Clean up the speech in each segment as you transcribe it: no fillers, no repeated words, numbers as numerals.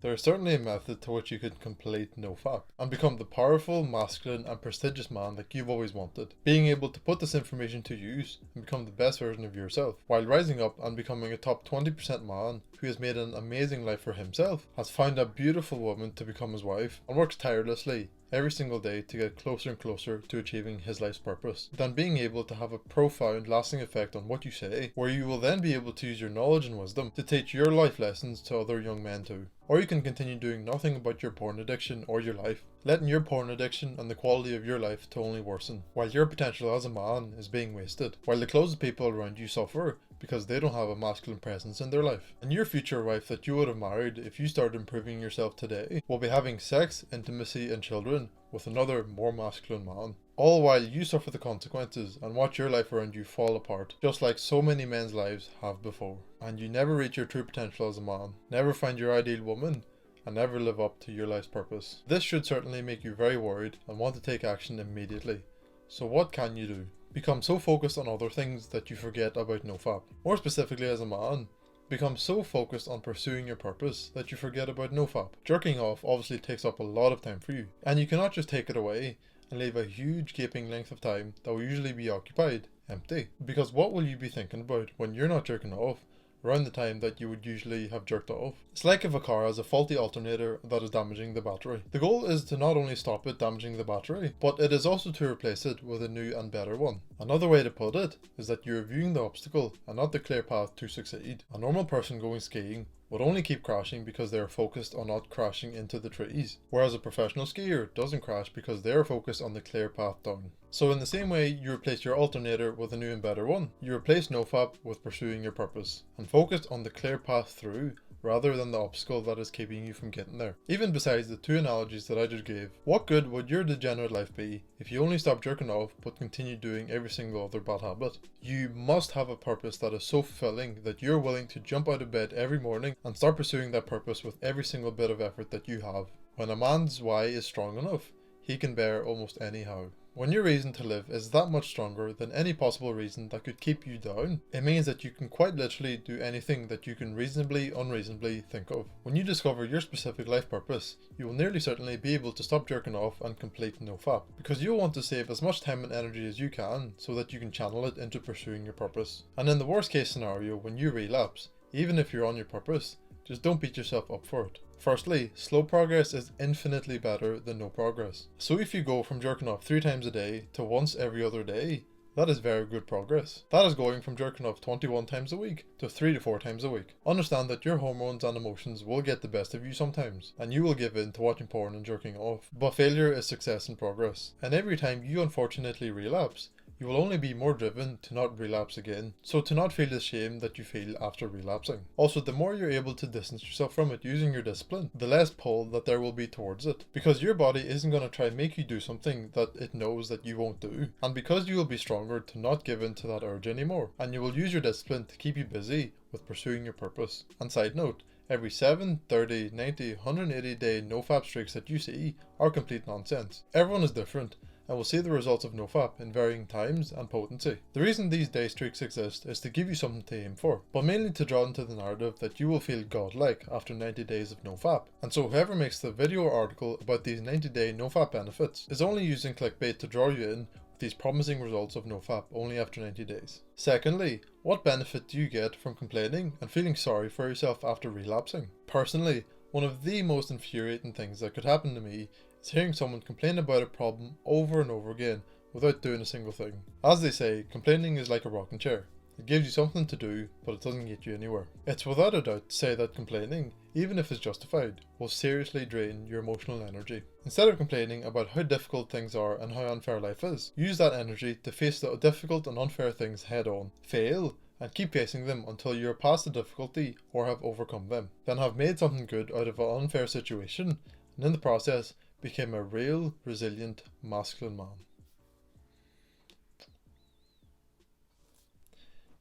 There is certainly a method to which you can complete NoFap and become the powerful, masculine and prestigious man that you've always wanted. Being able to put this information to use and become the best version of yourself, while rising up and becoming a top 20% man who has made an amazing life for himself, has found a beautiful woman to become his wife, and works tirelessly every single day to get closer and closer to achieving his life's purpose, then being able to have a profound, lasting effect on what you say, where you will then be able to use your knowledge and wisdom to teach your life lessons to other young men too. Or you can continue doing nothing about your porn addiction or your life, letting your porn addiction and the quality of your life to only worsen, while your potential as a man is being wasted, while the closest people around you suffer because they don't have a masculine presence in their life. And your future wife that you would have married if you started improving yourself today will be having sex, intimacy and children with another more masculine man. All while you suffer the consequences and watch your life around you fall apart, just like so many men's lives have before. And you never reach your true potential as a man, never find your ideal woman, and never live up to your life's purpose. This should certainly make you very worried and want to take action immediately. So what can you do? Become so focused on other things that you forget about NoFap. More specifically as a man, become so focused on pursuing your purpose that you forget about NoFap. Jerking off obviously takes up a lot of time for you, and you cannot just take it away and leave a huge gaping length of time that will usually be occupied empty. Because what will you be thinking about when you're not jerking off around the time that you would usually have jerked off? It's like if a car has a faulty alternator that is damaging the battery. The goal is to not only stop it damaging the battery, but it is also to replace it with a new and better one. Another way to put it is that you're viewing the obstacle and not the clear path to succeed. A normal person going skiing would only keep crashing because they are focused on not crashing into the trees, whereas a professional skier doesn't crash because they are focused on the clear path down. So in the same way you replace your alternator with a new and better one, you replace NoFap with pursuing your purpose, and focus on the clear path through rather than the obstacle that is keeping you from getting there. Even besides the two analogies that I just gave, what good would your degenerate life be if you only stopped jerking off but continued doing every single other bad habit? You must have a purpose that is so fulfilling that you're willing to jump out of bed every morning and start pursuing that purpose with every single bit of effort that you have. When a man's why is strong enough, he can bear almost any how. When your reason to live is that much stronger than any possible reason that could keep you down, it means that you can quite literally do anything that you can reasonably, unreasonably think of. When you discover your specific life purpose, you will nearly certainly be able to stop jerking off and complete NoFap, because you'll want to save as much time and energy as you can so that you can channel it into pursuing your purpose. And in the worst case scenario, when you relapse, even if you're on your purpose, just don't beat yourself up for it. Firstly, slow progress is infinitely better than no progress. So if you go from jerking off 3 times a day to once every other day, that is very good progress. That is going from jerking off 21 times a week to 3 to 4 times a week. Understand that your hormones and emotions will get the best of you sometimes, and you will give in to watching porn and jerking off. But failure is success in progress. And every time you unfortunately relapse, you will only be more driven to not relapse again, so to not feel the shame that you feel after relapsing. Also, the more you're able to distance yourself from it using your discipline, the less pull that there will be towards it, because your body isn't going to try and make you do something that it knows that you won't do, and because you will be stronger to not give in to that urge anymore, and you will use your discipline to keep you busy with pursuing your purpose. And side note, every 7, 30, 90, 180 day NoFap streaks that you see are complete nonsense. Everyone is different, and will see the results of NoFap in varying times and potency. The reason these day streaks exist is to give you something to aim for, but mainly to draw into the narrative that you will feel godlike after 90 days of NoFap. And so whoever makes the video or article about these 90-day NoFap benefits is only using clickbait to draw you in with these promising results of NoFap only after 90 days. Secondly, what benefit do you get from complaining and feeling sorry for yourself after relapsing? Personally, one of the most infuriating things that could happen to me is hearing someone complain about a problem over and over again without doing a single thing. As they say, complaining is like a rocking chair. It gives you something to do, but it doesn't get you anywhere. It's without a doubt to say that complaining, even if it's justified, will seriously drain your emotional energy. Instead of complaining about how difficult things are and how unfair life is, use that energy to face the difficult and unfair things head on. Fail, and keep facing them until you are past the difficulty or have overcome them. Then have made something good out of an unfair situation, and in the process, became a real, resilient, masculine man.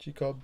G-Cub.